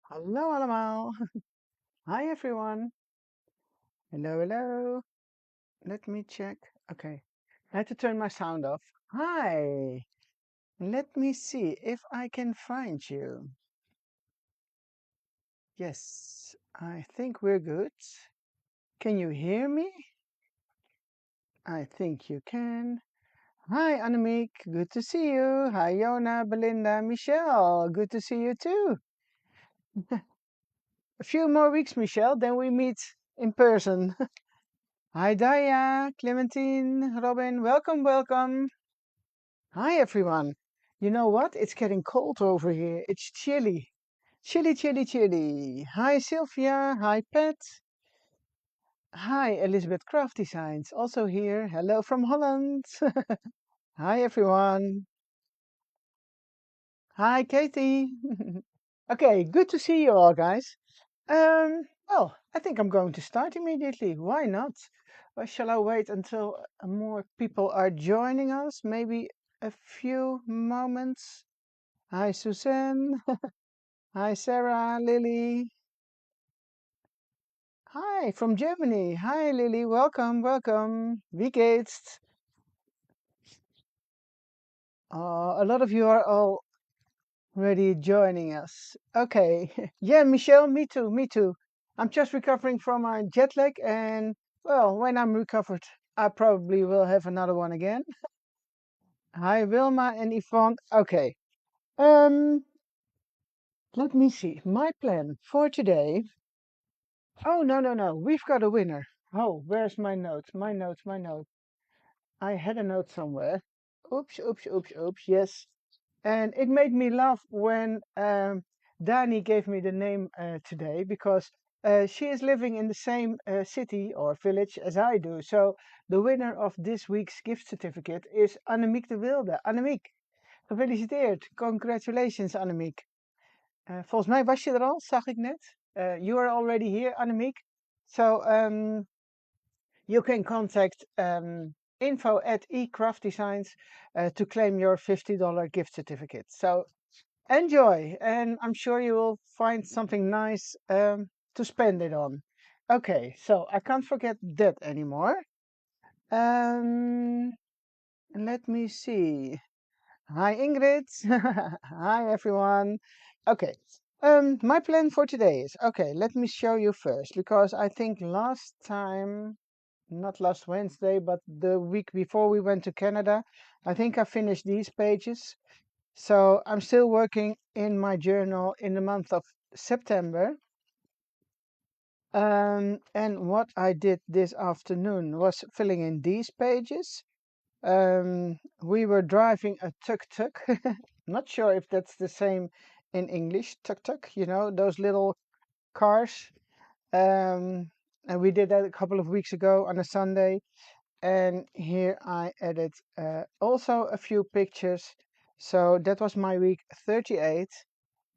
Hallo allemaal. Hi everyone. Hello, hello. Let me check. Okay. I had to turn my sound off. Hi. Let me see if I can find you. Yes, I think we're good. Can you hear me? I think you can. Hi, Annemiek. Good to see you. Hi, Jona, Belinda, Michelle. Good to see you too. A few more weeks, Michelle, then we meet in person. Hi, Daya, Clementine, Robin. Welcome, welcome. Hi, everyone. You know what? It's getting cold over here. It's chilly. Chilly, chilly, chilly. Hi, Sylvia. Hi, Pat. Hi, Elizabeth Craft Designs. Also here. Hello from Holland. Hi, everyone. Hi, Katie. Okay, good to see you all, guys. Well, I think I'm going to start immediately. Why not? Or shall I wait until more people are joining us? Maybe a few moments. Hi, Suzanne. Hi, Sarah, Lily. Hi, from Germany. Hi, Lily. Welcome, welcome. Wie geht's? A lot of you are already joining us. Okay. Yeah, Michelle, me too, me too. I'm just recovering from my jet lag, and well, when I'm recovered, I probably will have another one again. Hi, Wilma and Yvonne. Okay. Um, Let me see. My plan for today. Oh, no, no, no. We've got a winner. Oh, where's my notes? My notes, my notes. I had a note somewhere. Oops, oops, oops, oops. Yes. And it made me laugh when Dani gave me the name today because she is living in the same city or village as I do. So the winner of this week's gift certificate is Annemiek de Wilde. Annemiek, gefeliciteerd. Congratulations, Annemiek. Volgens mij was je er al, zag ik net. You are already here, Annemiek. So you can contact info@ecraftdesigns to claim your $50 gift certificate. So enjoy, and I'm sure you will find something nice to spend it on. Okay, so I can't forget that anymore. Um, Let me see. Hi, Ingrid. Hi, everyone. Okay. My plan for today is okay. Let me show you first because I think last time, not last Wednesday, but the week before we went to Canada, I think I finished these pages. So I'm still working in my journal in the month of September. And what I did this afternoon was filling in these pages. We were driving a tuk-tuk. Not sure if that's the same in English, tuk-tuk, you know, those little cars. And we did that a couple of weeks ago on a Sunday. And here I added also a few pictures. So that was my week 38.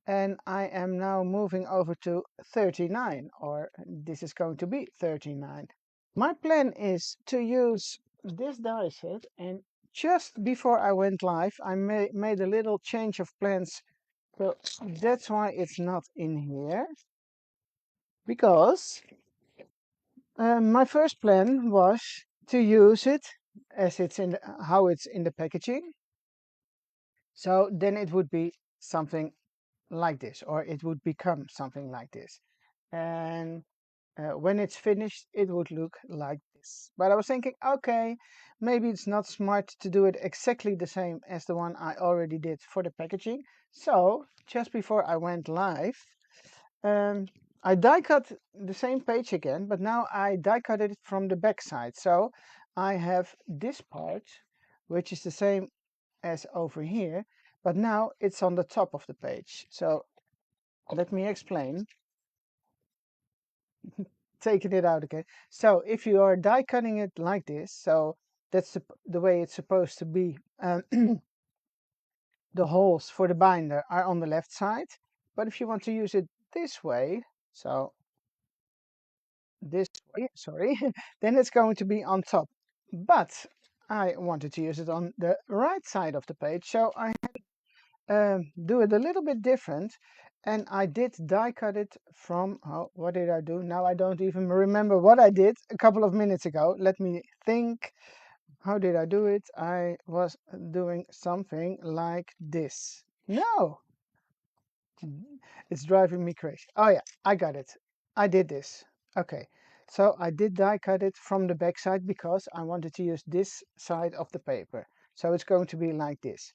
And I am now moving over to 39, or this is going to be 39. My plan is to use this die set, and just before I went live, I made a little change of plans. So that's why it's not in here, because my first plan was to use it as it's in how it's in the packaging. So then it would be something like this, or it would become something like this. And when it's finished, it would look like this. But I was thinking, okay, maybe it's not smart to do it exactly the same as the one I already did for the packaging. So just before I went live, um, I die cut the same page again, but now I die cut it from the back side. So I have this part, which is the same as over here, but now it's on the top of the page. So let me explain. Taking it out again. So if you are die cutting it like this, so that's the way it's supposed to be. The holes for the binder are on the left side. But if you want to use it this way, so this way, sorry, then it's going to be on top. But I wanted to use it on the right side of the page, so I do it a little bit different. And I did die cut it from, oh, what did I do? Now I don't even remember what I did a couple of minutes ago. Let me think. How did I do it? I was doing something like this. No, it's driving me crazy. Oh yeah, I got it. I did this. Okay, so I did die cut it from the back side because I wanted to use this side of the paper. So it's going to be like this.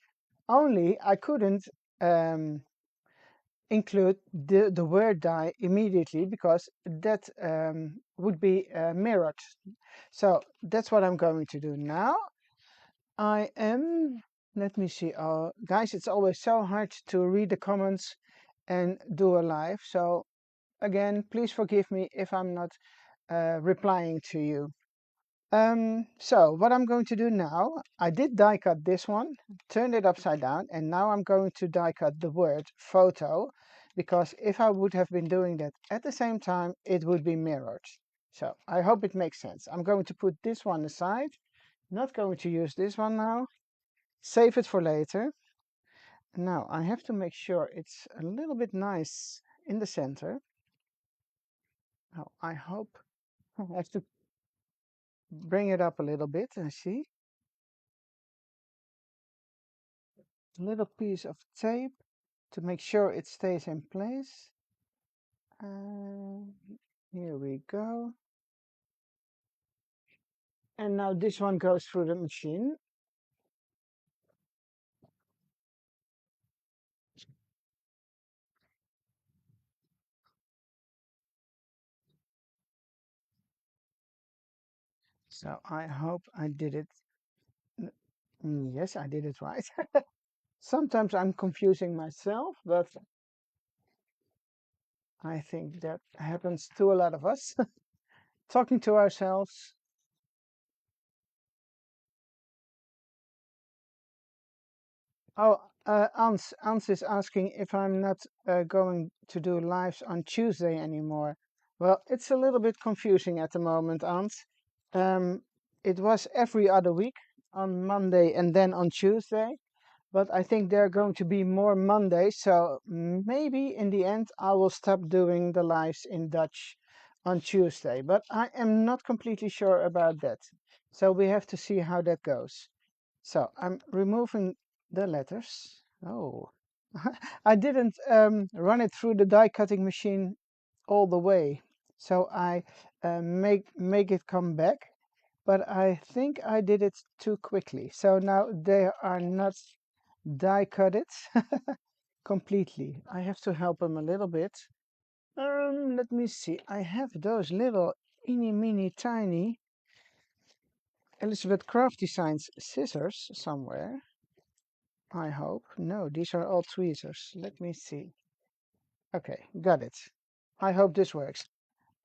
Only I couldn't include the word die immediately because that would be mirrored. So that's what I'm going to do now. I am, let me see. Oh, guys, it's always so hard to read the comments and do a live. So again, please forgive me if I'm not replying to you. So what I'm going to do now, I did die cut this one, turned it upside down, and now I'm going to die cut the word photo, because if I would have been doing that at the same time, it would be mirrored. So I hope it makes sense. I'm going to put this one aside, not going to use this one now, save it for later. Now I have to make sure it's a little bit nice in the center. Oh, I hope I have to bring it up a little bit and see. A little piece of tape to make sure it stays in place. Here we go. And now this one goes through the machine. So I hope I did it. Yes, I did it right. Sometimes I'm confusing myself, but I think that happens to a lot of us. Talking to ourselves. Oh, Ans is asking if I'm not going to do lives on Tuesday anymore. Well, it's a little bit confusing at the moment, Ans. It was every other week on Monday and then on Tuesday, but I think there are going to be more Mondays, so maybe in the end I will stop doing the lives in Dutch on Tuesday, but I am not completely sure about that. So we have to see how that goes. So I'm removing the letters. Oh, I didn't run it through the die cutting machine all the way. So I make it come back, but I think I did it too quickly. So now they are not die cut it completely. I have to help them a little bit. Let me see. I have those little eeny meeny tiny Elizabeth Craft Designs scissors somewhere. I hope. No, these are all tweezers. Let me see. Okay, got it. I hope this works.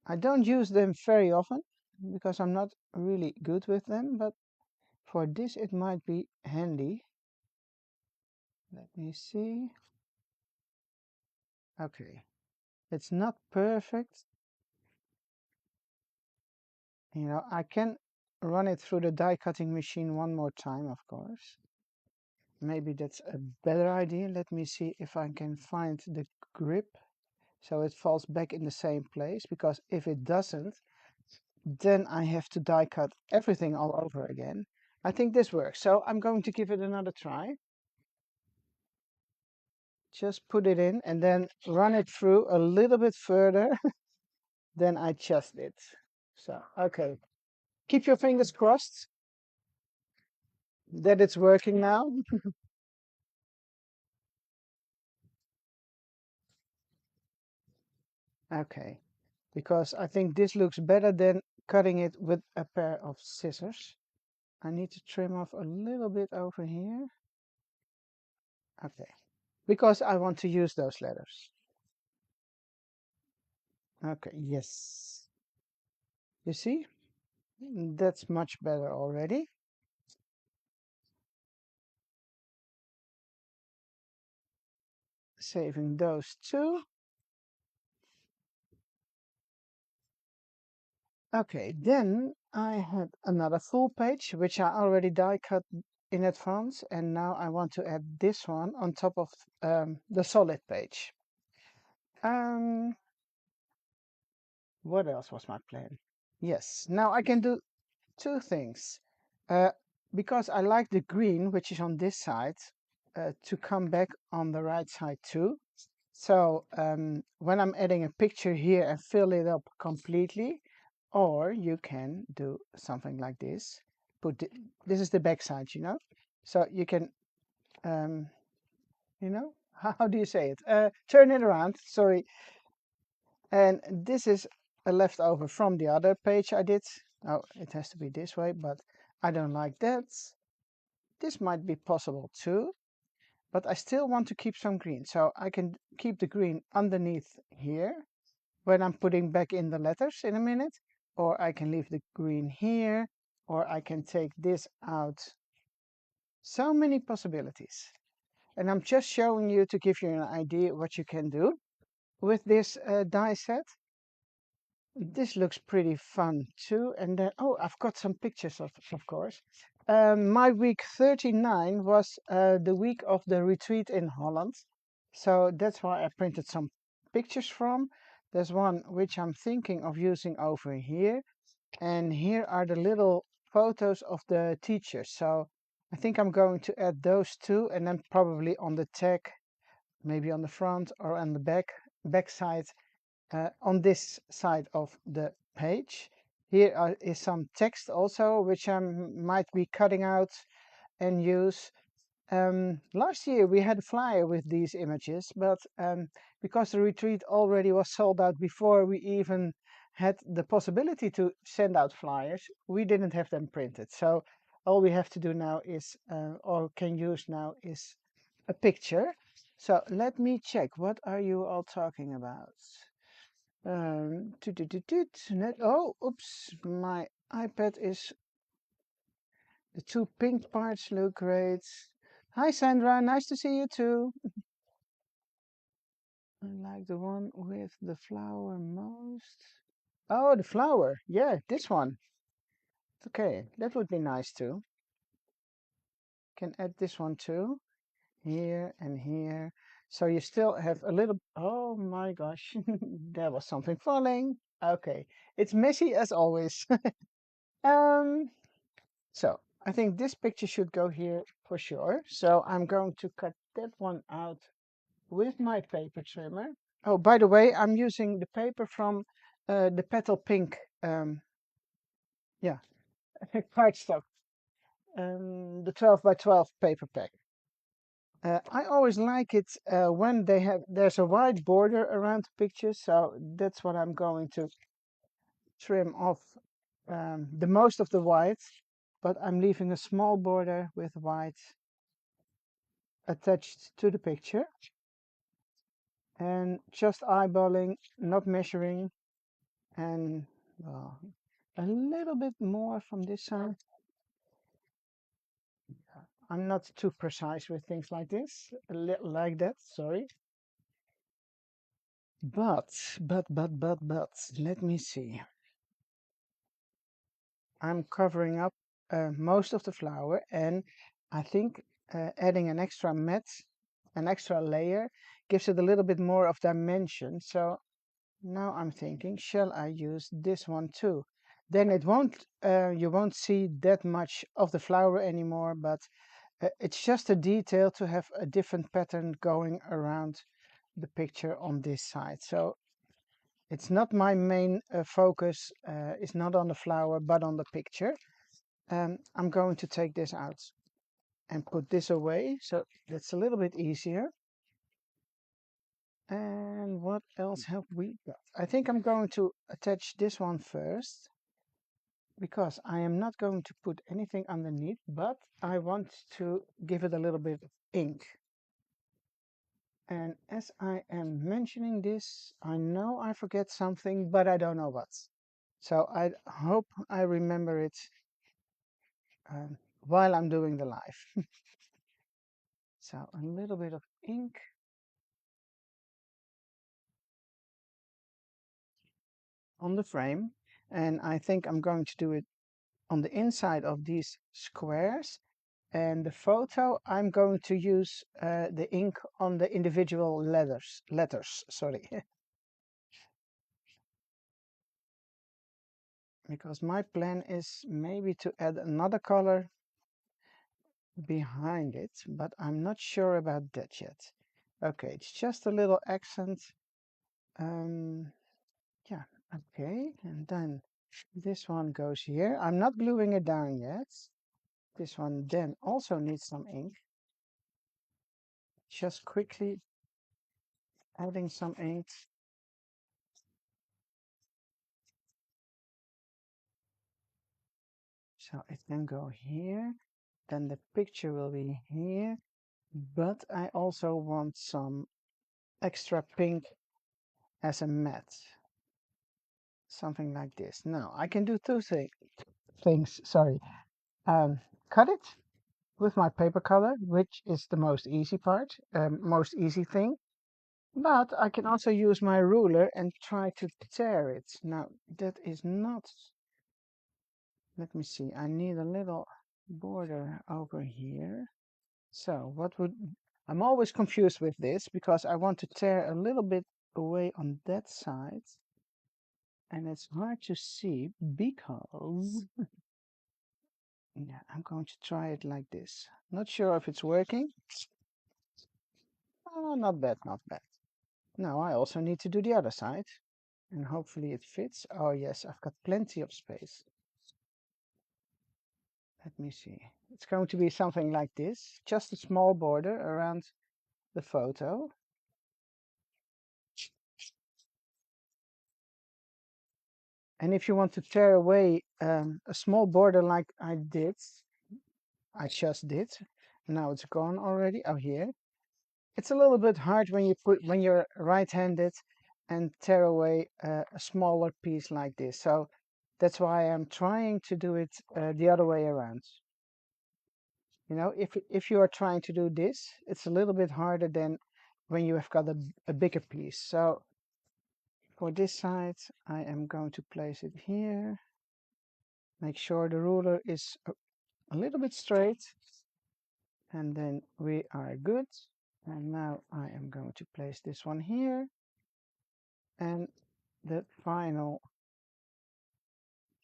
I don't use them very often because I'm not really good with them, but for this it might be handy. Let me see. Okay, it's not perfect. You know, I can run it through the die cutting machine one more time, of course. Maybe that's a better idea. Let me see if I can find the grip so it falls back in the same place, because if it doesn't, then I have to die cut everything all over again. I think this works, so I'm going to give it another try. Just put it in and then run it through a little bit further than I just did. So, okay. Keep your fingers crossed that it's working now. Okay, because I think this looks better than cutting it with a pair of scissors. I need to trim off a little bit over here. Okay, because I want to use those letters. Okay, yes. You see? That's much better already. Saving those two. Okay, then I had another full page, which I already die cut in advance, and now I want to add this one on top of the solid page. Um, what else was my plan? Yes, now I can do two things. Uh, because I like the green, which is on this side, to come back on the right side too. So when I'm adding a picture here and fill it up completely, or you can do something like this. This is the back side, you know? So you can, um, how do you say it? Turn it around, sorry. And this is a leftover from the other page I did. Oh, it has to be this way, but I don't like that. This might be possible too, but I still want to keep some green. So I can keep the green underneath here when I'm putting back in the letters in a minute, or I can leave the green here, or I can take this out. So many possibilities. And I'm just showing you to give you an idea what you can do with this die set. This looks pretty fun too. And then, oh, I've got some pictures of course. My week 39 was the week of the retreat in Holland. So that's why I printed some pictures from. There's one which I'm thinking of using over here. And here are the little photos of the teachers. So I think I'm going to add those two, and then probably on the tag, maybe on the front or on the back side, on this side of the page. Here is some text also, which I might be cutting out and use. Last year we had a flyer with these images, but because the retreat already was sold out before we even had the possibility to send out flyers, we didn't have them printed. So all we have to do now is, or can use now, is a picture. So let me check. What are you all talking about? Oh, oops, my iPad is, the two pink parts look great. Hi Sandra, nice to see you too. I like the one with the flower most. Oh, the flower. Yeah, this one. Okay, that would be nice too. Can add this one too. Here and here. So you still have a little. Oh my gosh, there was something falling. Okay, it's messy as always. um, So I think this picture should go here for sure. So I'm going to cut that one out with my paper trimmer. Oh, by the way, I'm using the paper from the Petal Pink, yeah, cardstock, the 12 by 12 paper pack. I always like it when there's a white border around the picture, so that's what I'm going to trim off the most of the white, but I'm leaving a small border with white attached to the picture, and just eyeballing, not measuring, and well, a little bit more from this side. I'm not too precise with things like this, like that, sorry. But, let me see. I'm covering up most of the flower, and I think adding an extra mat, an extra layer, gives it a little bit more of dimension. So now I'm thinking, shall I use this one too? Then it won't, you won't see that much of the flower anymore, but it's just a detail to have a different pattern going around the picture on this side. So it's not my main focus, it's not on the flower, but on the picture. I'm going to take this out and put this away, so that's a little bit easier. And what else have we got? I think I'm going to attach this one first, because I am not going to put anything underneath, but I want to give it a little bit of ink. And as I am mentioning this, I know I forget something, but I don't know what. So I hope I remember it while I'm doing the live. So a little bit of ink. On the frame, and I think I'm going to do it on the inside of these squares, And the photo, I'm going to use the ink on the individual letters, sorry. Because my plan is maybe to add another color behind it, but I'm not sure about that yet. Okay, it's just a little accent. Yeah, okay, and then this one goes here. I'm not gluing it down yet. This one then also needs some ink. Just quickly adding some ink. So it can go here. Then the picture will be here. But I also want some extra pink as a matte. Something like this. Now I can do two things. Sorry. Um, cut it with my paper color, which is the most easy part, most easy thing. But I can also use my ruler and try to tear it. Now that is not, let me see, I need a little border over here. So what would, I'm always confused with this because I want to tear a little bit away on that side. And it's hard to see because, yeah, I'm going to try it like this. Not sure if it's working. Oh, not bad, not bad. Now I also need to do the other side. And hopefully it fits. Oh yes, I've got plenty of space. Let me see. It's going to be something like this. Just a small border around the photo. And if you want to tear away a small border like I just did. Now it's gone already. Oh, here. It's a little bit hard when you're right-handed and tear away a smaller piece like this. So that's why I'm trying to do it the other way around. You know, if you are trying to do this, it's a little bit harder than when you have got a bigger piece. So for this side, I am going to place it here. Make sure the ruler is a little bit straight. And then we are good. And now I am going to place this one here. And the final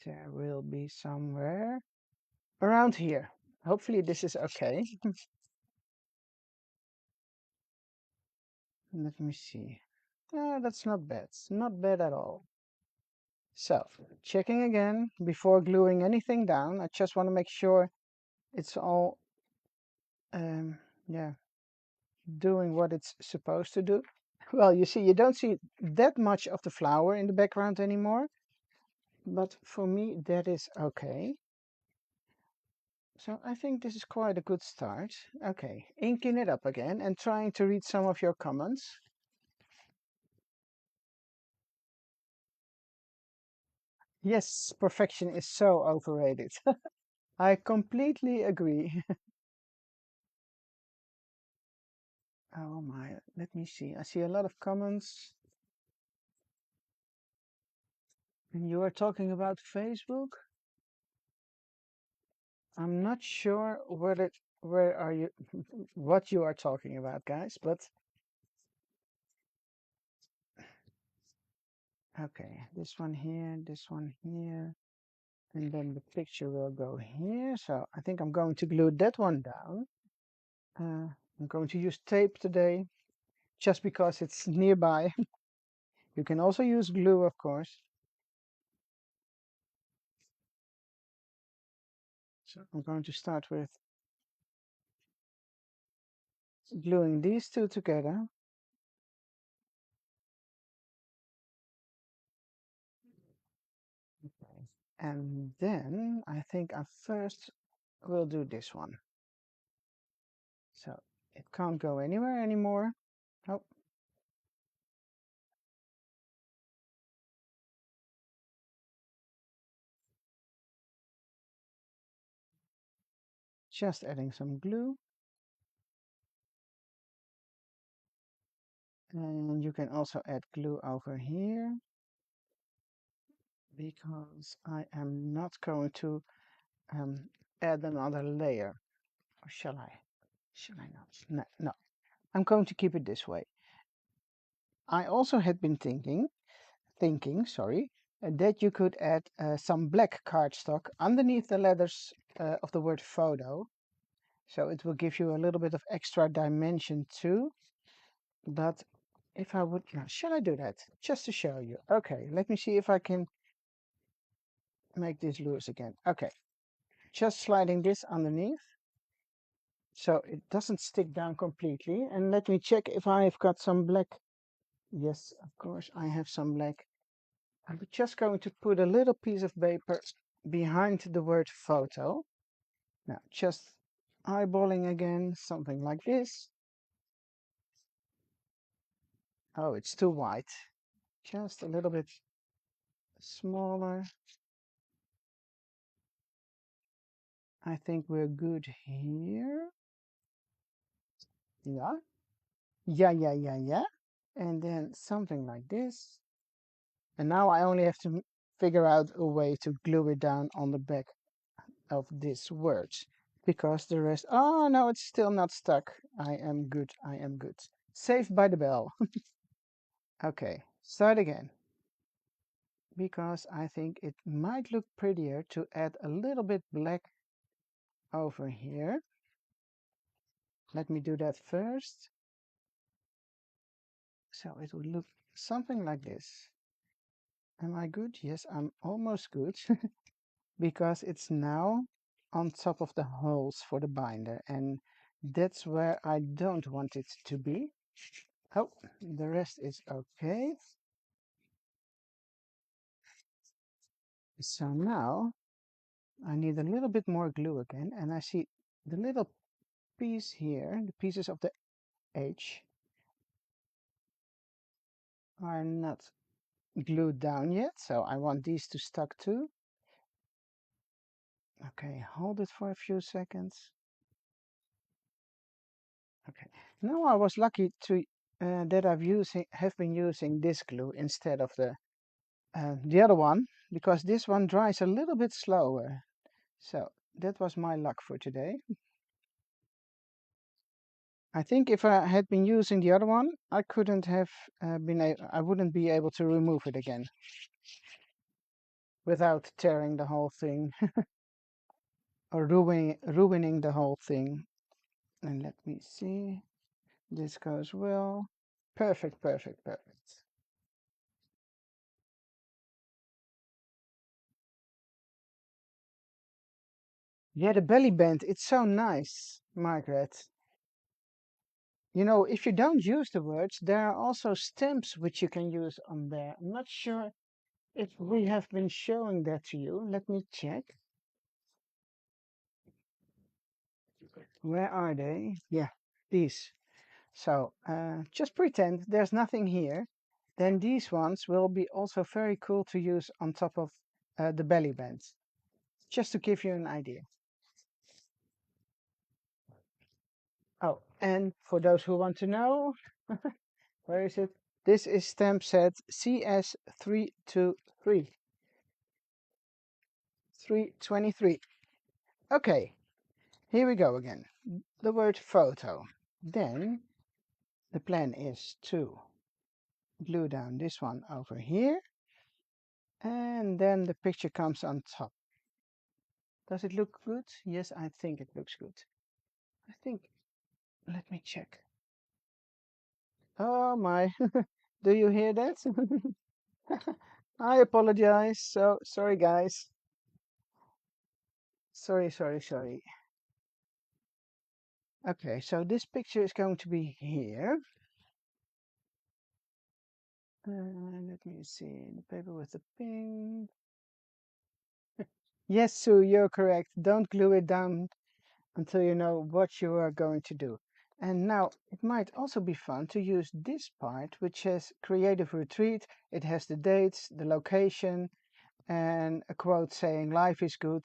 there will be somewhere around here. Hopefully this is okay. Let me see. That's not bad. It's not bad at all. So, checking again before gluing anything down. I just want to make sure it's all, yeah, doing what it's supposed to do. Well, you see, you don't see that much of the flower in the background anymore. But for me, that is okay. So I think this is quite a good start. Okay, inking it up again and trying to read some of your comments. Yes, perfection is so overrated. I completely agree. Oh my, let me see. I see a lot of comments. And you are talking about Facebook? I'm not sure where are you, what you are talking about, guys, but okay, this one here, and then the picture will go here. So I think I'm going to glue that one down. I'm going to use tape today, just because it's nearby. You can also use glue, of course. So I'm going to start with gluing these two together. Okay. And then I think I first will do this one. So it can't go anywhere anymore. Oh, just adding some glue. And you can also add glue over here, because I am not going to add another layer Or shall I? Shall I not? No, no. I'm going to keep it this way. I also had been thinking, sorry, that you could add some black cardstock underneath the letters of the word photo. So it will give you a little bit of extra dimension too. But if I would, now, shall I do that? Just to show you. Okay, let me see if I can make this loose again. Okay, just sliding this underneath so it doesn't stick down completely. And let me check if I've got some black. Yes, of course I have some black. I'm just going to put a little piece of paper behind the word photo. Now, just eyeballing again, something like this. Oh, it's too white. Just a little bit smaller. I think we're good here. Yeah. Yeah. And then something like this. And now I only have to figure out a way to glue it down on the back of this word. Because the rest, oh no, it's still not stuck. I am good. I am good. Saved by the bell. Okay, start again. Because I think it might look prettier to add a little bit black over here. Let me do that first. So it would look something like this. Am I good? Yes, I'm almost good. Because it's now on top of the holes for the binder, and that's where I don't want it to be. Oh, the rest is okay. So now I need a little bit more glue again, and I see the little piece here, the pieces of the H are not glued down yet, so I want these to stuck too. Okay, hold it for a few seconds. Okay, now I was lucky to that have been using this glue instead of the other one, because this one dries a little bit slower. So that was my luck for today. I think if I had been using the other one, I couldn't have I wouldn't be able to remove it again without tearing the whole thing or ruining the whole thing. And let me see. This goes well. Perfect, perfect, perfect. Yeah, the belly band, it's so nice, Margaret. You know, if you don't use the words, there are also stamps which you can use on there. I'm not sure if we have been showing that to you. Let me check. Where are they? Yeah, these. So just pretend there's nothing here. Then these ones will be also very cool to use on top of the belly bands. Just to give you an idea. Oh, and for those who want to know, where is it? This is stamp set CS323. 323. Okay, here we go again. The word photo. Then the plan is to glue down this one over here, and then the picture comes on top. Does it look good? Yes, I think it looks good. I think, let me check. Oh my, do you hear that? I apologize. So sorry, guys. Sorry. Okay, so this picture is going to be here. Let me see, the paper with the pink. Yes, Sue, you're correct. Don't glue it down until you know what you are going to do. And now it might also be fun to use this part, which says Creative Retreat. It has the dates, the location, and a quote saying life is good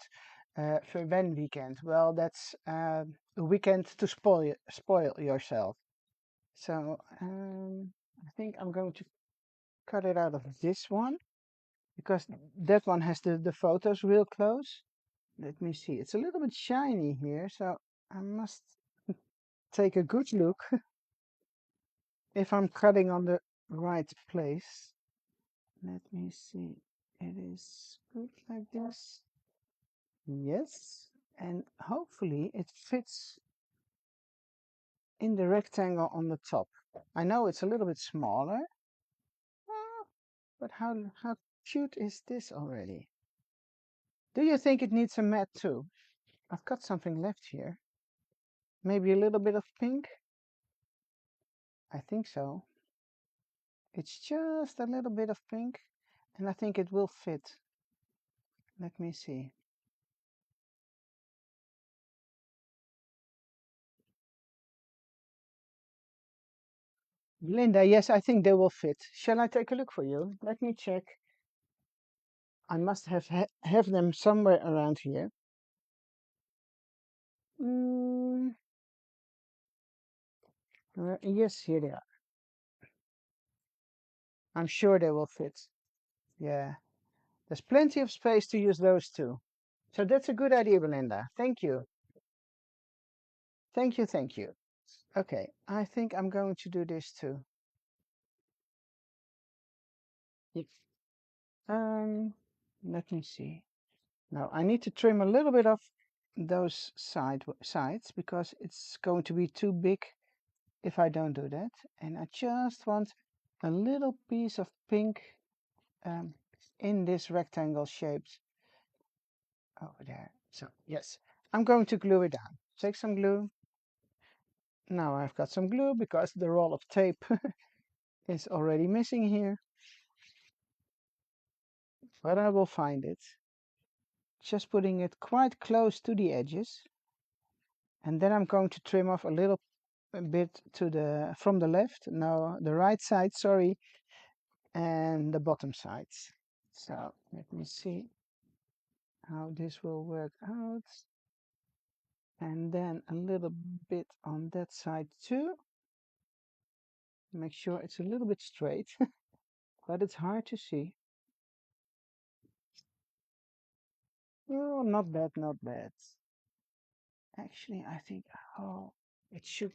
for when weekend. Well, that's a weekend to spoil yourself. So I think I'm going to cut it out of this one because that one has the photos real close. Let me see. It's a little bit shiny here, so I must take a good look if I'm cutting on the right place. Let me see. It is good like this. Yes. And hopefully it fits in the rectangle on the top. I know it's a little bit smaller, but how cute is this already? Do you think it needs a mat too? I've got something left here. Maybe a little bit of pink? I think so. It's just a little bit of pink, and I think it will fit. Let me see. Linda, yes, I think they will fit. Shall I take a look for you? Let me check. I must have them somewhere around here. Mm, yes, here they are. I'm sure they will fit. Yeah, there's plenty of space to use those too. So that's a good idea, Belinda. Thank you. Thank you, thank you. Okay, I think I'm going to do this too. Yes. Let me see. Now I need to trim a little bit of those sides because it's going to be too big if I don't do that. And I just want a little piece of pink um, in this rectangle shaped over there. So yes, I'm going to glue it down. Take some glue. Now I've got some glue because the roll of tape is already missing here. But I will find it. Just putting it quite close to the edges. And then I'm going to trim off a little bit to the from the left, no, the right side, sorry, and the bottom sides. So let me see how this will work out. And then a little bit on that side too. Make sure it's a little bit straight, but it's hard to see. Oh, not bad, not bad. Actually, I think, oh, it should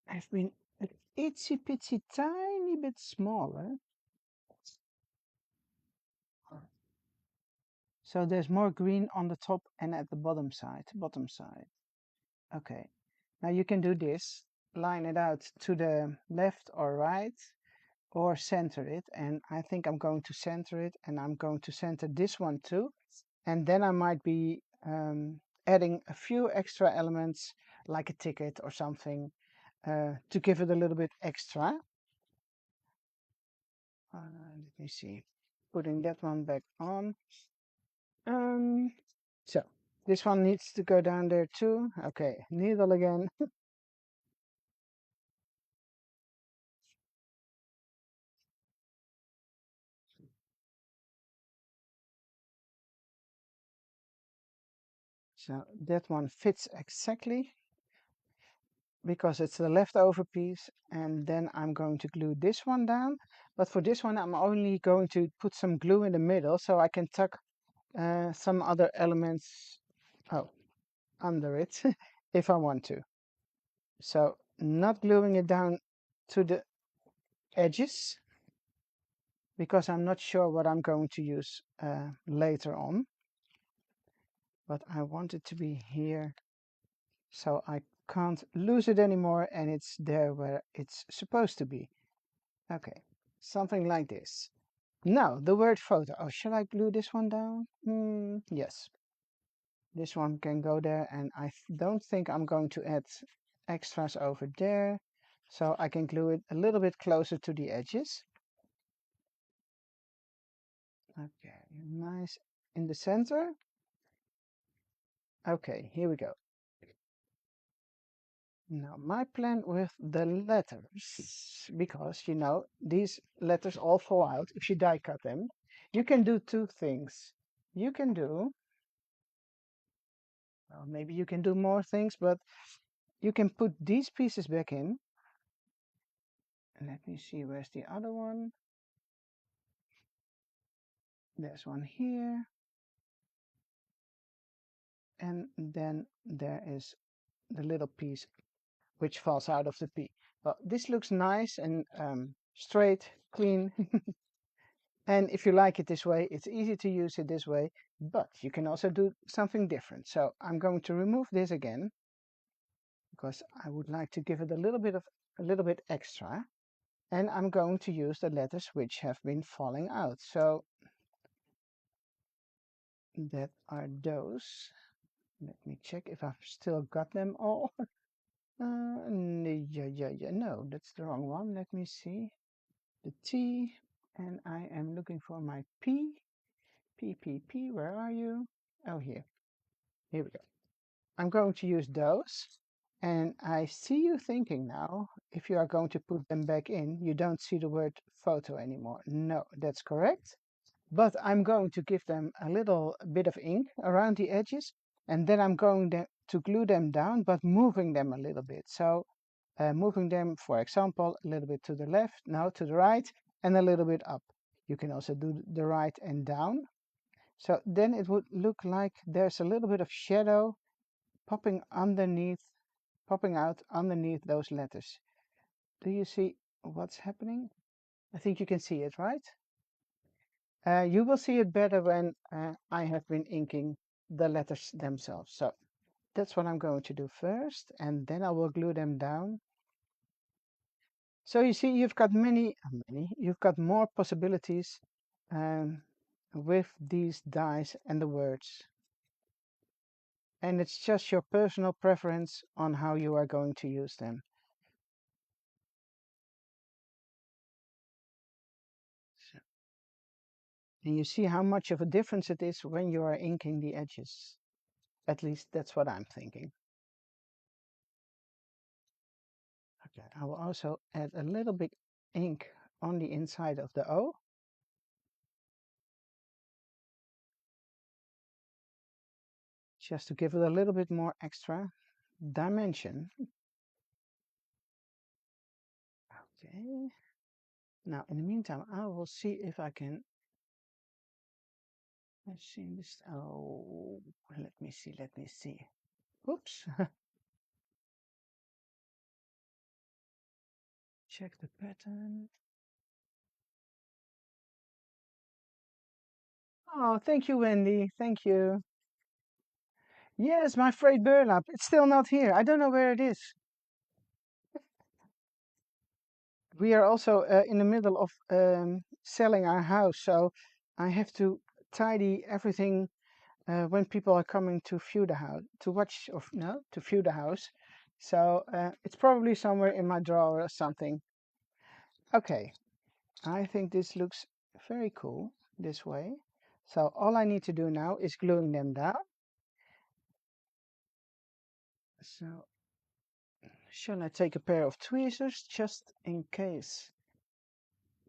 have been an itsy bitsy tiny bit smaller. So there's more green on the top and at the bottom side. Okay, now you can do this, line it out to the left or right, or center it. And I think I'm going to center it, and I'm going to center this one too. And then I might be adding a few extra elements, like a ticket or something, to give it a little bit extra. Let me see, putting that one back on. So this one needs to go down there too. Okay, needle again. So that one fits exactly because it's the leftover piece. And then I'm going to glue this one down. But for this one, I'm only going to put some glue in the middle so I can tuck some other elements under it if I want to. So not gluing it down to the edges because I'm not sure what I'm going to use later on. But I want it to be here so I can't lose it anymore and it's there where it's supposed to be. Okay, something like this. Now, the word photo. Oh, shall I glue this one down? Yes. This one can go there, and I don't think I'm going to add extras over there. So I can glue it a little bit closer to the edges. Okay, nice in the center. Okay, here we go. Now, my plan with the letters, because you know, these letters all fall out if you die cut them, you can do two things. You can do, well, maybe you can do more things, but you can put these pieces back in. And let me see, where's the other one? There's one here. And then there is the little piece which falls out of the P. Well, this looks nice and straight, clean. And if you like it this way, it's easy to use it this way, but you can also do something different. So I'm going to remove this again because I would like to give it a little bit extra. And I'm going to use the letters which have been falling out. So that are those. Let me check if I've still got them all. Yeah. No, that's the wrong one. Let me see. The T, and I am looking for my P. P, where are you? Oh, here. Here we go. I'm going to use those. And I see you thinking now, if you are going to put them back in, you don't see the word photo anymore. No, that's correct. But I'm going to give them a little bit of ink around the edges, and then I'm going to glue them down, but moving them a little bit. So moving them, for example, a little bit to the left, now to the right, and a little bit up. You can also do the right and down. So then it would look like there's a little bit of shadow popping out underneath those letters. Do you see what's happening? I think you can see it, right? You will see it better when I have been inking the letters themselves. So that's what I'm going to do first, and then I will glue them down. So you see, you've got you've got more possibilities with these dies and the words. And it's just your personal preference on how you are going to use them. So, and you see how much of a difference it is when you are inking the edges. At least that's what I'm thinking. Okay, I will also add a little bit ink on the inside of the O. Just to give it a little bit more extra dimension. Okay. Now, in the meantime, I will see if I can. Let's see this. Oh, let me see. Oops. Check the pattern. Oh, thank you, Wendy. Thank you. Yes, my freight burlap. It's still not here. I don't know where it is. We are also in the middle of selling our house, so I have to tidy everything when people are coming to view the house, to watch, or no, to view the house. So it's probably somewhere in my drawer or something. Okay, I think this looks very cool this way. So all I need to do now is gluing them down. So shall I take a pair of tweezers just in case?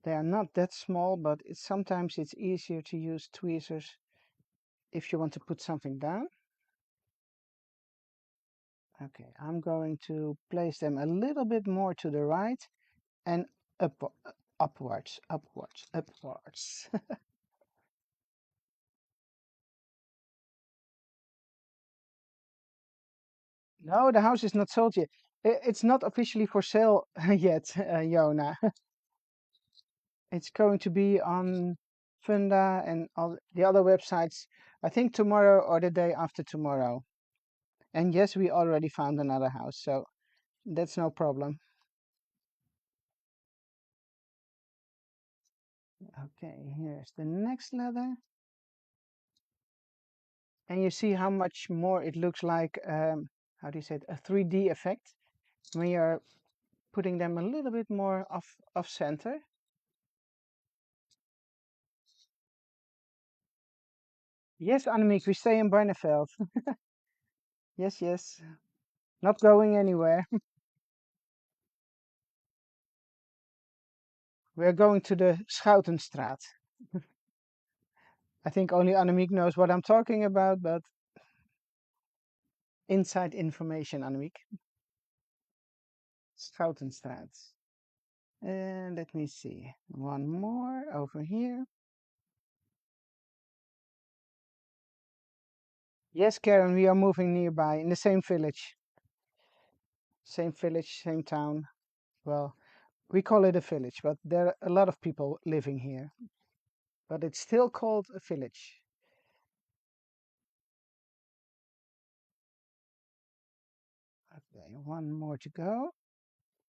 They are not that small, but sometimes it's easier to use tweezers if you want to put something down. Okay, I'm going to place them a little bit more to the right and upwards. No, the house is not sold yet. It's not officially for sale yet, Jona. It's going to be on Funda and all the other websites, I think tomorrow or the day after tomorrow. And yes, we already found another house, so that's no problem. Okay, here's the next letter. And you see how much more it looks like, how do you say it, a 3D effect when you're putting them a little bit more off center. Yes, Annemiek, we stay in Barneveld. Yes. Not going anywhere. We're going to the Schoutenstraat. I think only Annemiek knows what I'm talking about, but inside information, Annemiek. Schoutenstraat. And let me see. One more over here. Yes, Karen, we are moving nearby in the same village. Same village, same town. Well, we call it a village, but there are a lot of people living here. But it's still called a village. Okay, one more to go.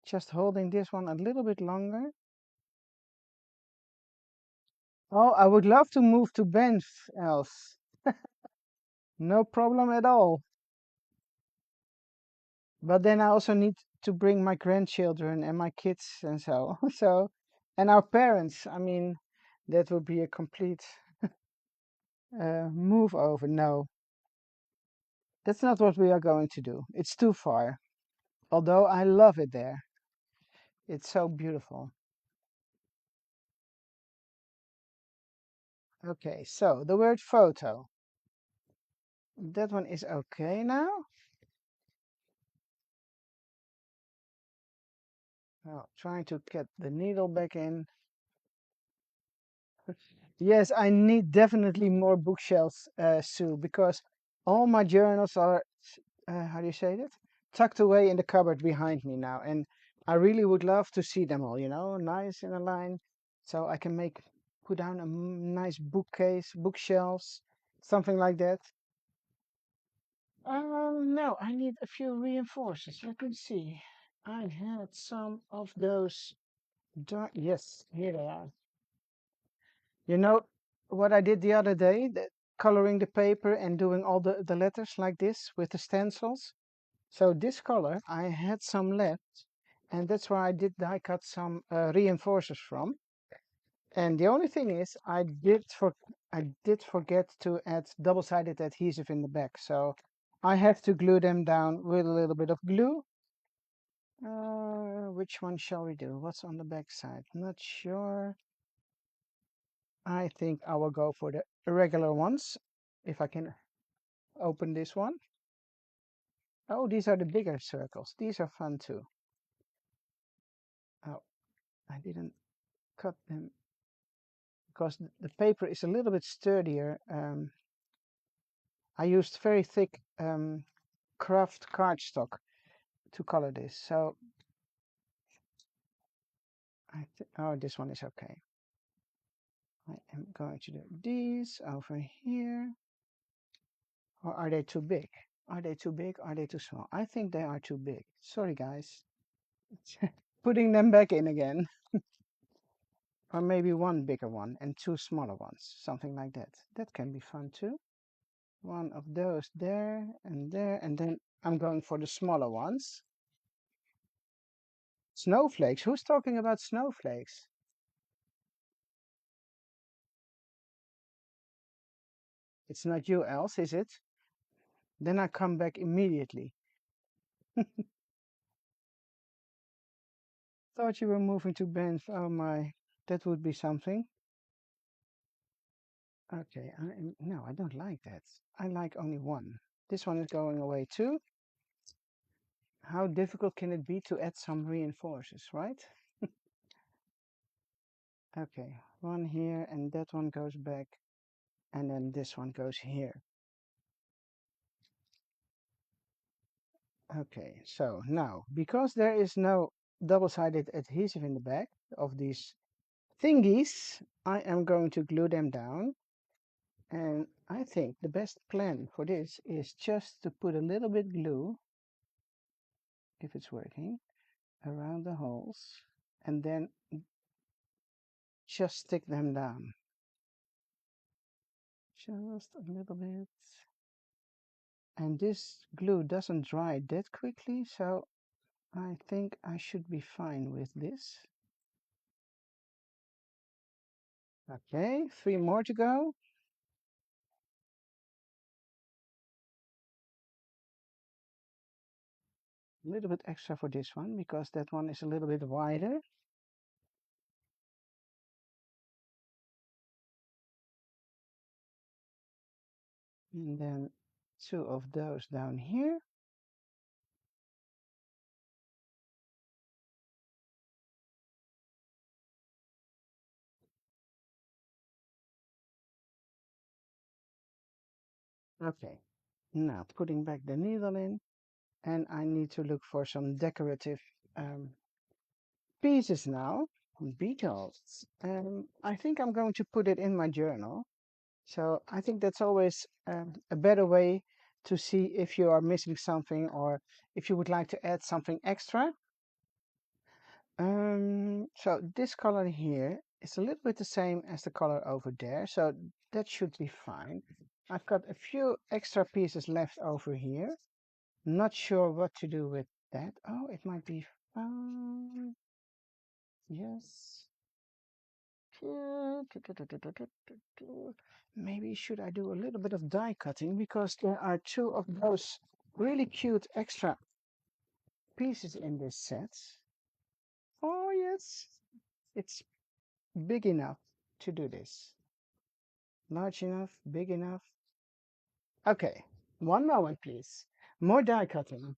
Just holding this one a little bit longer. Oh, I would love to move to Banff, else. No problem at all. But then I also need to bring my grandchildren and my kids and so. So, and our parents. I mean, that would be a complete move over. No, that's not what we are going to do. It's too far. Although I love it there. It's so beautiful. Okay, so the word photo. That one is okay now. Oh, trying to get the needle back in. Yes, I need definitely more bookshelves, Sue, because all my journals are, how do you say that? Tucked away in the cupboard behind me now. And I really would love to see them all, nice in a line. So I can put down a nice bookcase, bookshelves, something like that. No, I need a few reinforcers. Let me see. I had some of those dark. Yes, here they are. You know what I did the other day? Coloring the paper and doing all the letters like this with the stencils. So this color, I had some left, and that's where I did die cut some reinforcers from. And the only thing is, I did forget to add double-sided adhesive in the back, so I have to glue them down with a little bit of glue. Which one shall we do? What's on the back side? Not sure. I think I will go for the regular ones, if I can open this one. Oh, these are the bigger circles. These are fun too. Oh, I didn't cut them because the paper is a little bit sturdier. I used very thick craft cardstock to color this. So, oh, this one is okay. I am going to do these over here. Or are they too big? Are they too big? Are they too small? I think they are too big. Sorry, guys. Putting them back in again. Or maybe one bigger one and two smaller ones. Something like that. That can be fun too. One of those there. And then I'm going for the smaller ones. Snowflakes. Who's talking about snowflakes? It's not you, else, is it? Then I come back immediately. Thought you were moving to Banff. Oh my, that would be something. Okay, no, I don't like that. I like only one. This one is going away too. How difficult can it be to add some reinforcers, right? Okay, one here and that one goes back and then this one goes here. Okay, so now, because there is no double-sided adhesive in the back of these thingies, I am going to glue them down. And I think the best plan for this is just to put a little bit glue, if it's working, around the holes and then just stick them down. Just a little bit. And this glue doesn't dry that quickly, so I think I should be fine with this. Okay, 3 more to go. A little bit extra for this one because that one is a little bit wider. And then 2 of those down here. Okay, now putting back the needle in. And I need to look for some decorative pieces now. Beetles. I think I'm going to put it in my journal. So I think that's always a better way to see if you are missing something or if you would like to add something extra. So this color here is a little bit the same as the color over there, so that should be fine. I've got a few extra pieces left over here. Not sure what to do with that. Oh, it might be fun. Yes. Maybe should I do a little bit of die cutting because there are two of those really cute extra pieces in this set. Oh yes, it's big enough to do this. Large enough, big enough. Okay, one moment please. More die cutting.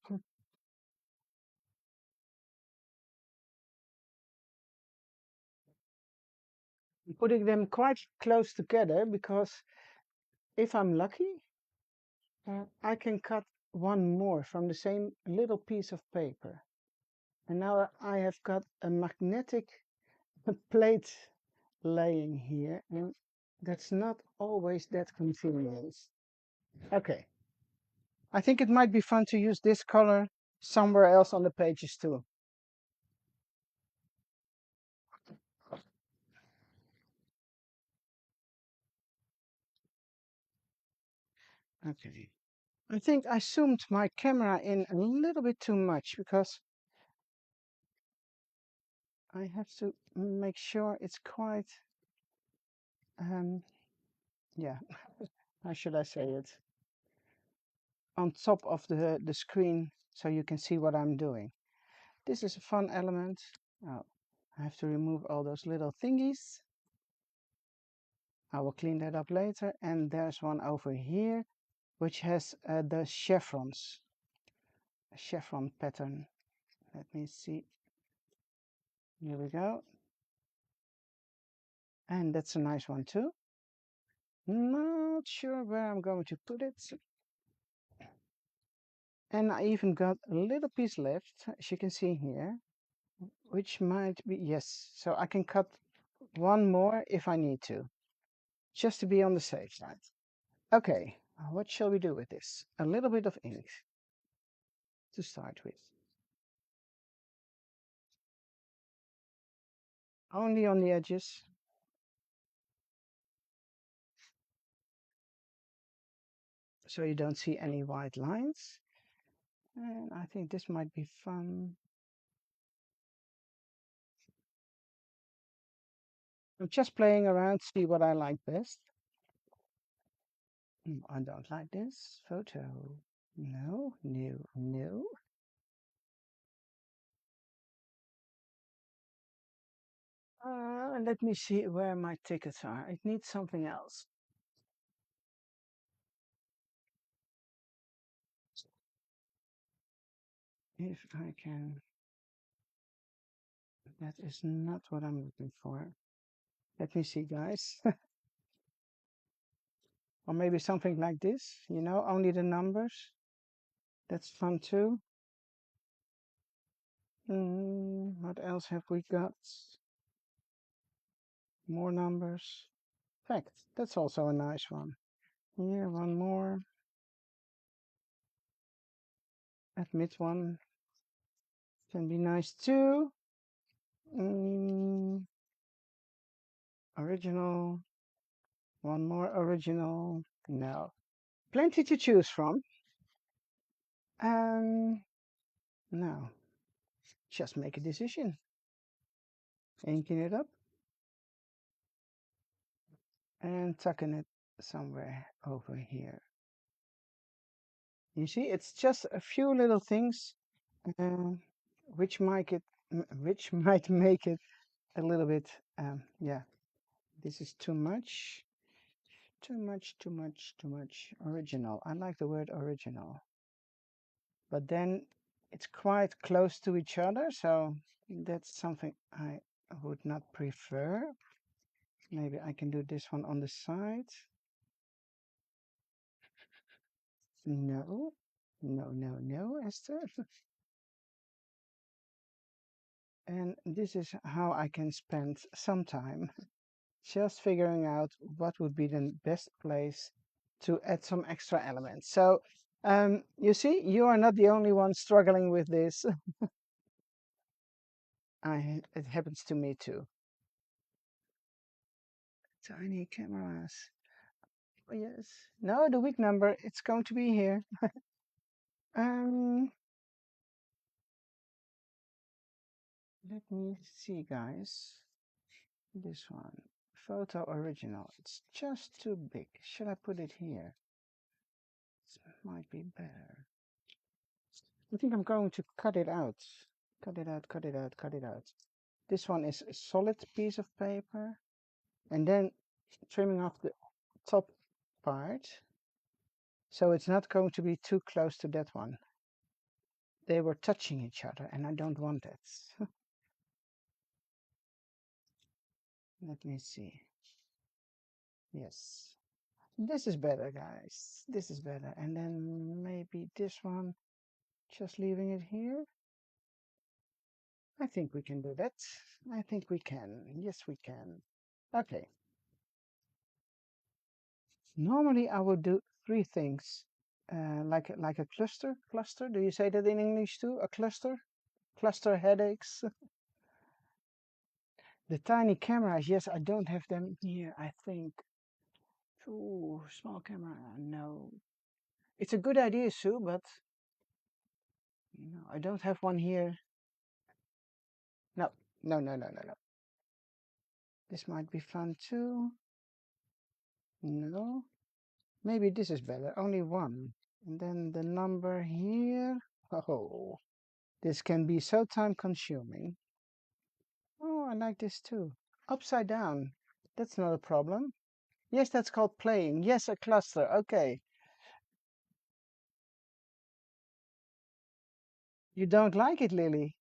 I'm putting them quite close together because if I'm lucky, I can cut one more from the same little piece of paper. And now I have got a magnetic plate laying here, and that's not always that convenient. Okay, I think it might be fun to use this color somewhere else on the pages too. Okay, I think I zoomed my camera in a little bit too much because I have to make sure it's quite, yeah, how should I say it? On top of the screen so you can see what I'm doing. This is a fun element. Oh, I have to remove all those little thingies. I will clean that up later. And there's one over here, which has the chevrons, a chevron pattern. Let me see. Here we go. And that's a nice one too. Not sure where I'm going to put it. And I even got a little piece left, as you can see here, which might be, yes, so I can cut one more if I need to, just to be on the safe side. Okay, what shall we do with this? A little bit of ink to start with. Only on the edges. So you don't see any white lines. And I think this might be fun. I'm just playing around, see what I like best. I don't like this photo. No, no, no. Let me see where my tickets are. It needs something else. If I can. That is not what I'm looking for. Let me see, guys. Or maybe something like this, only the numbers. That's fun too. What else have we got? More numbers. Fact, that's also a nice one. Here, one more. Admit one can be nice too. Original. One more original. No. Plenty to choose from. Now, just make a decision. Inking it up and tucking it somewhere over here. You see, it's just a few little things uh, which might make it a little bit, yeah, this is too much, too much, too much, too much. Original. I like the word original. But then it's quite close to each other, so that's something I would not prefer. Maybe I can do this one on the side. No. No, no, no, Esther. And this is how I can spend some time just figuring out what would be the best place to add some extra elements. So you see, you are not the only one struggling with this. It happens to me too. Tiny cameras. Oh, yes. No, the week number, it's going to be here. Um, Let me see, guys. This one. Photo original. It's just too big. Should I put it here? It might be better. I think I'm going to cut it out. Cut it out, cut it out, cut it out. This one is a solid piece of paper. And then trimming off the top part. So it's not going to be too close to that one. They were touching each other and I don't want that. Let me see. Yes. This is better, guys. This is better. And then maybe this one, just leaving it here. I think we can do that. I think we can. Yes, we can. Okay. Normally I would do three things. Like a cluster. Cluster. Do you say that in English too? A cluster? Cluster headaches. The tiny cameras, yes, I don't have them here, I think. Ooh, small camera, no. It's a good idea, Sue, but no, I don't have one here. No, no, no, no, no, no. This might be fun too. No. Maybe this is better. Only one. And then the number here. Oh, this can be so time consuming. Oh, I like this too. Upside down. That's not a problem. Yes, that's called playing. Yes, a cluster. Okay. You don't like it, Lily?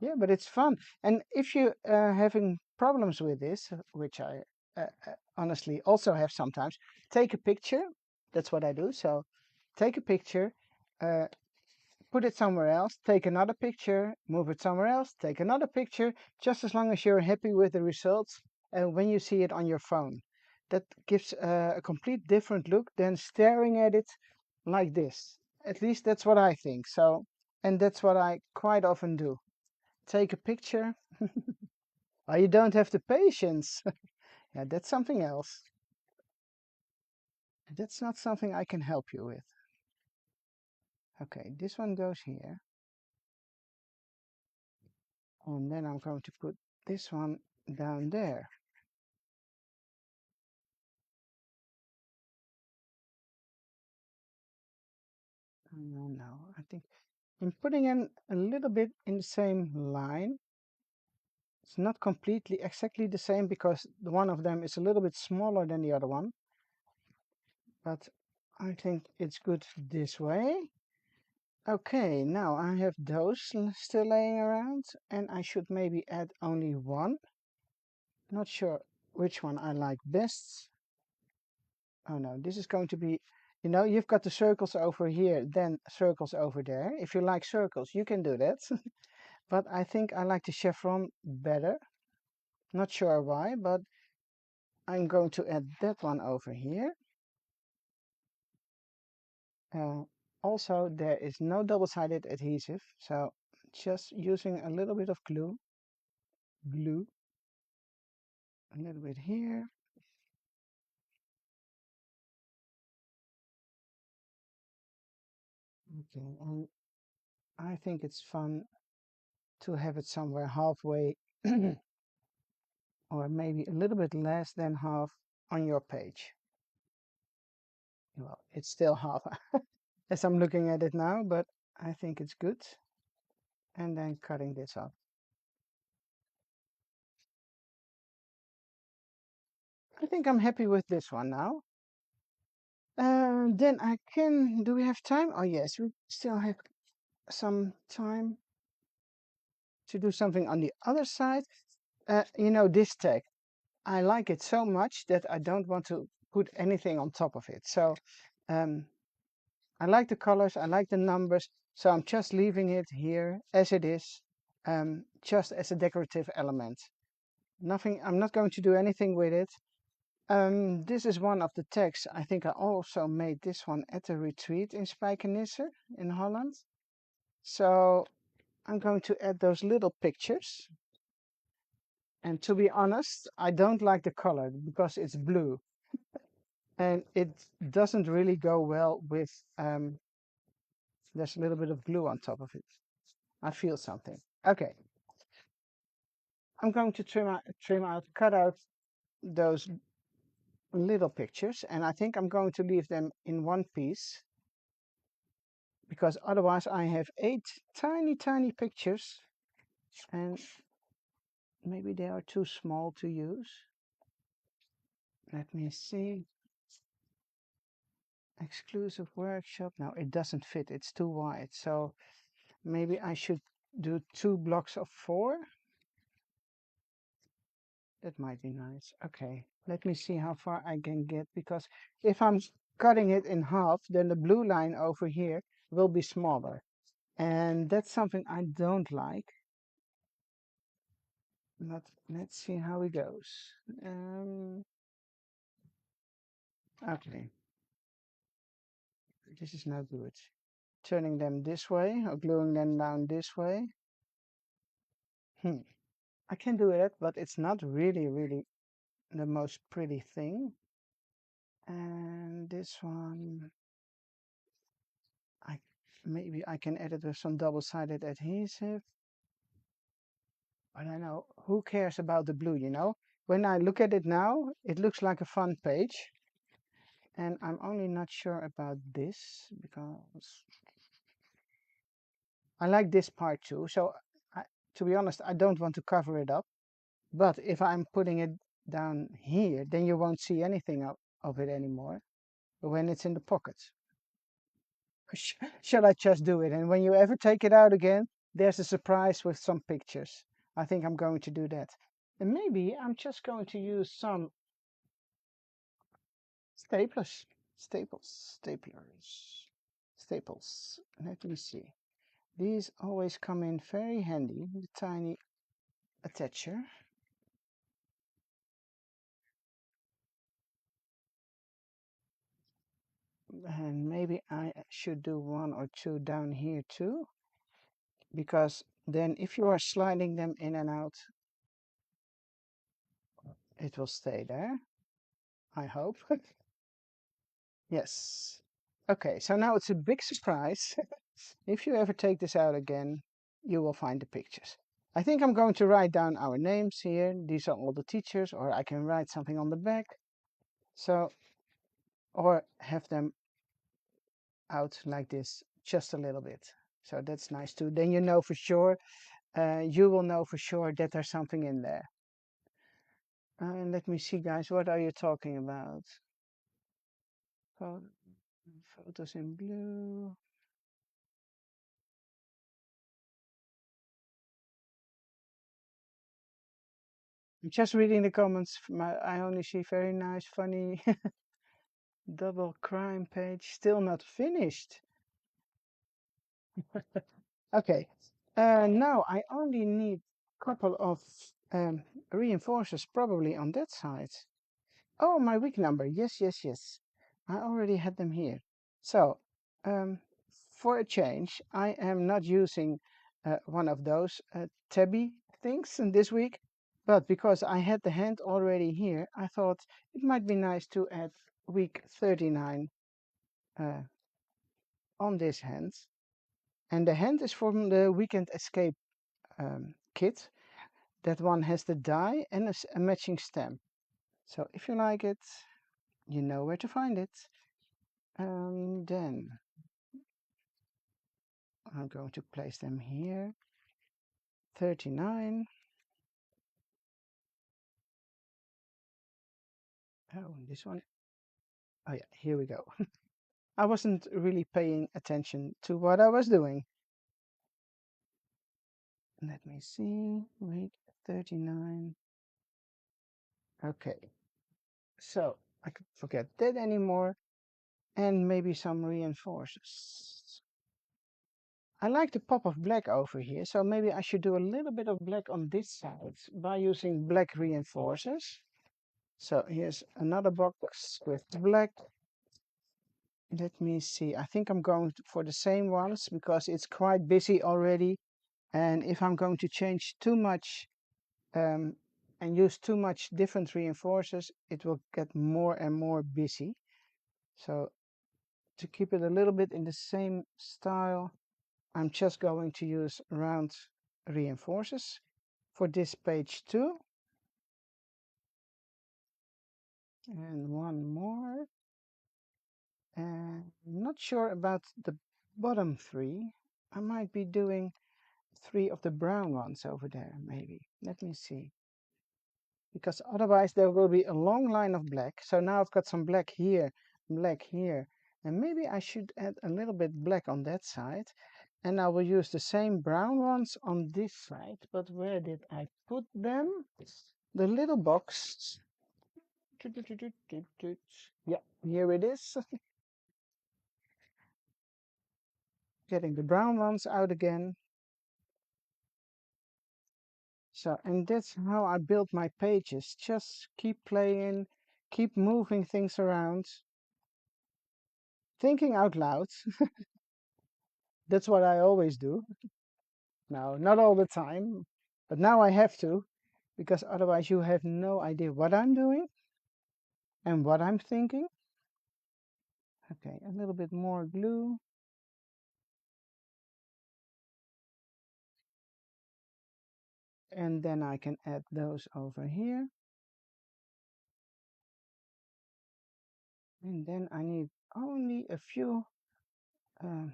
Yeah, but it's fun. And if you having problems with this, which I honestly also have sometimes, take a picture. That's what I do. So take a picture, uh, put it somewhere else, take another picture, move it somewhere else, take another picture, just as long as you're happy with the results and when you see it on your phone. That gives a complete different look than staring at it like this. At least that's what I think. So, and that's what I quite often do. Take a picture. Oh, you don't have the patience. Yeah, that's something else. That's not something I can help you with. Okay, this one goes here. And then I'm going to put this one down there. No, no, I think I'm putting in a little bit in the same line. It's not completely exactly the same because one of them is a little bit smaller than the other one. But I think it's good this way. Okay, now I have those still laying around and I should maybe add only one. Not sure which one I like best. Oh no, this is going to be, you've got the circles over here, then circles over there. If you like circles, you can do that. But I think I like the chevron better. Not sure why, but I'm going to add that one over here. Uh, Also, there is no double-sided adhesive, so just using a little bit of glue, a little bit here. Okay, and I think it's fun to have it somewhere halfway, or maybe a little bit less than half on your page. Well, it's still half as I'm looking at it now, but I think it's good. And then cutting this up. I think I'm happy with this one now. Then I can, do we have time? Oh yes, we still have some time to do something on the other side. This tag, I like it so much that I don't want to put anything on top of it. So I like the colors, I like the numbers, so I'm just leaving it here as it is, just as a decorative element. Nothing, I'm not going to do anything with it. This is one of the texts. I think I also made this one at a retreat in Spijkenisse in Holland. So I'm going to add those little pictures. And to be honest, I don't like the color because it's blue. And it doesn't really go well with, there's a little bit of glue on top of it. I feel something. Okay, I'm going to cut out those little pictures, and I think I'm going to leave them in one piece because otherwise I have 8 tiny pictures and maybe they are too small to use. Let me see. Exclusive workshop. No, it doesn't fit. It's too wide. So maybe I should do 2 blocks of 4. That might be nice. Okay, let me see how far I can get, because if I'm cutting it in half, then the blue line over here will be smaller. And that's something I don't like. But let's see how it goes. Okay, this is no good. Turning them this way or gluing them down this way. I can do it, but it's not really the most pretty thing. And this one, maybe I can edit with some double-sided adhesive. But I know, who cares about the blue, you know? When I look at it now, it looks like a fun page. And I'm only not sure about this because I like this part too. So to be honest, I don't want to cover it up. But if I'm putting it down here, then you won't see anything of it anymore when it's in the pocket. Shall I just do it? And when you ever take it out again, there's a surprise with some pictures. I think I'm going to do that. And maybe I'm just going to use some staplers. Staples. Let me see. These always come in very handy, the tiny attacher. And maybe I should do 1 or 2 down here too, because then if you are sliding them in and out, it will stay there, I hope. Yes. Okay, so now it's a big surprise. If you ever take this out again, you will find the pictures. I think I'm going to write down our names here. These are all the teachers, or I can write something on the back. So, or have them out like this just a little bit. So that's nice too. Then you know for sure, you will know for sure that there's something in there. Let me see, guys, what are you talking about? Photos in blue. I'm just reading the comments. I only see very nice, funny double crime page. Still not finished. Okay. Now I only need a couple of reinforcers probably on that side. Oh, my week number. Yes. I already had them here. So, for a change, I am not using one of those tabby things this week, but because I had the hand already here, I thought it might be nice to add week 39 on this hand. And the hand is from the Weekend Escape kit. That one has the die and a matching stamp. So if you like it, you know where to find it. Then I'm going to place them here. 39. Oh, this one. Oh yeah, here we go. I wasn't really paying attention to what I was doing. Let me see. Wait, 39. Okay. So I could forget that anymore. and maybe some reinforcers. I like the pop of black over here, so maybe I should do a little bit of black on this side by using black reinforcers. So here's another box with black. Let me see. I think I'm going for the same ones because it's quite busy already. And if I'm going to change too much and use too much different reinforcers, it will get more and more busy. So to keep it a little bit in the same style, I'm just going to use round reinforcers for this page too. And one more. And I'm not sure about the bottom three. I might be doing 3 of the brown ones over there, maybe. Let me see. Because otherwise there will be a long line of black. So now I've got some black here, and maybe I should add a little bit black on that side. And I will use the same brown ones on this side. But where did I put them? The little box. Yeah, here it is. Getting the brown ones out again. So, and that's how I build my pages. Just keep playing, keep moving things around, thinking out loud. That's what I always do. No, not all the time, but now I have to, because otherwise you have no idea what I'm doing and what I'm thinking. Okay, a little bit more glue. And then I can add those over here. And then I need only a few,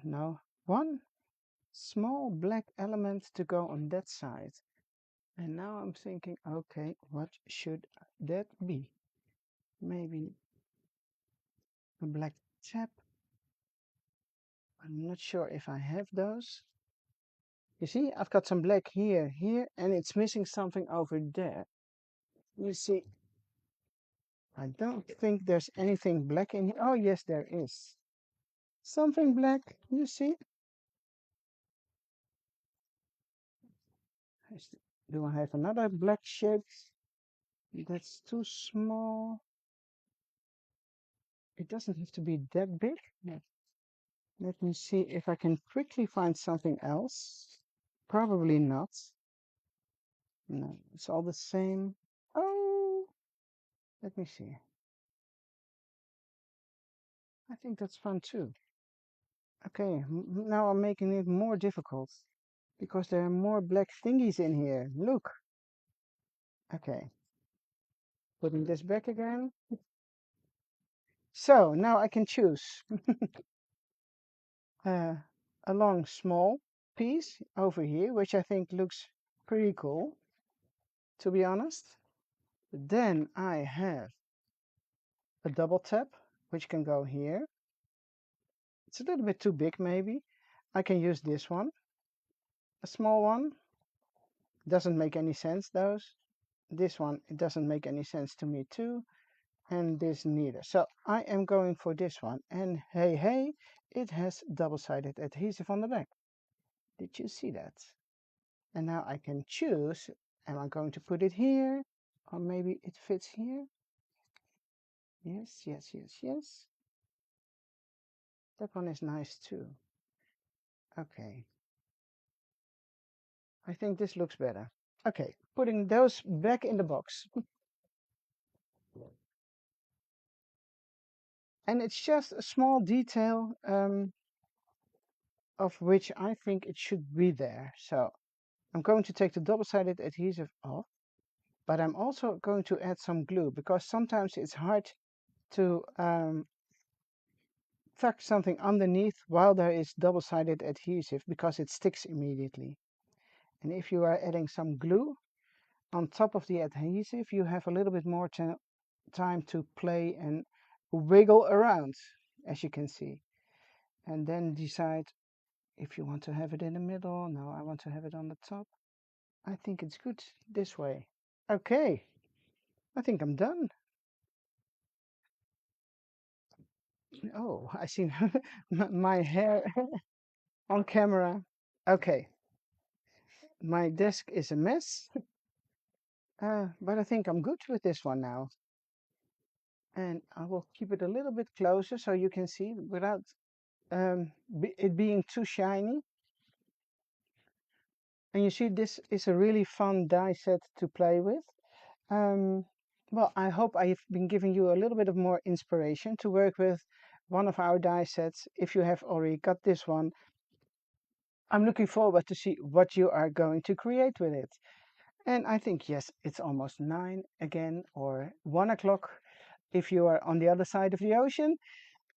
no, one small black element to go on that side. And now I'm thinking, okay, what should that be? Maybe a black tab. I'm not sure if I have those. You see, I've got some black here, and it's missing something over there. You see, I don't think there's anything black in here. Oh, yes, there is. Something black, you see? Do I have another black shape? That's too small. It doesn't have to be that big. Let me see if I can quickly find something else. Probably not. No, it's all the same. Oh, let me see. I think that's fun too. Okay, now I'm making it more difficult because there are more black thingies in here. Look. Okay, putting this back again. So now I can choose a long small piece over here, which I think looks pretty cool, to be honest. Then I have a double tap, which can go here. It's a little bit too big, maybe. I can use this one, a small one. Doesn't make any sense, those. This one, it doesn't make any sense to me too. And this neither. So I am going for this one. And hey, it has double-sided adhesive on the back. Did you see that? And now I can choose, am I going to put it here? Or maybe it fits here? Yes. That one is nice too. Okay. I think this looks better. Okay, putting those back in the box. And it's just a small detail of which I think it should be there. So I'm going to take the double-sided adhesive off, but I'm also going to add some glue because sometimes it's hard to tuck something underneath while there is double-sided adhesive because it sticks immediately. And if you are adding some glue on top of the adhesive, you have a little bit more time to play and wiggle around, as you can see. And then decide if you want to have it in the middle. No, I want to have it on the top. I think it's good this way. Okay, I think I'm done. Oh, I see my hair on camera. Okay, my desk is a mess, but I think I'm good with this one now. And I will keep it a little bit closer so you can see without it being too shiny. And you see, this is a really fun die set to play with. Um, well, I hope I've been giving you a little bit of more inspiration to work with one of our die sets. If you have already got this one, I'm looking forward to see what you are going to create with it. And I think, yes, it's almost 9 again, or 1 o'clock if you are on the other side of the ocean.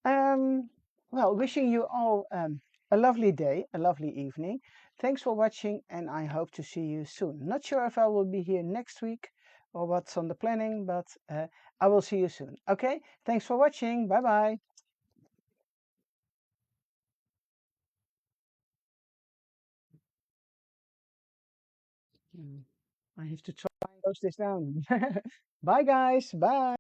Um, well, wishing you all a lovely day, a lovely evening. Thanks for watching, and I hope to see you soon. Not sure if I will be here next week or what's on the planning, but I will see you soon. Okay, thanks for watching. Bye bye. I have to try and close this down. Bye, guys. Bye.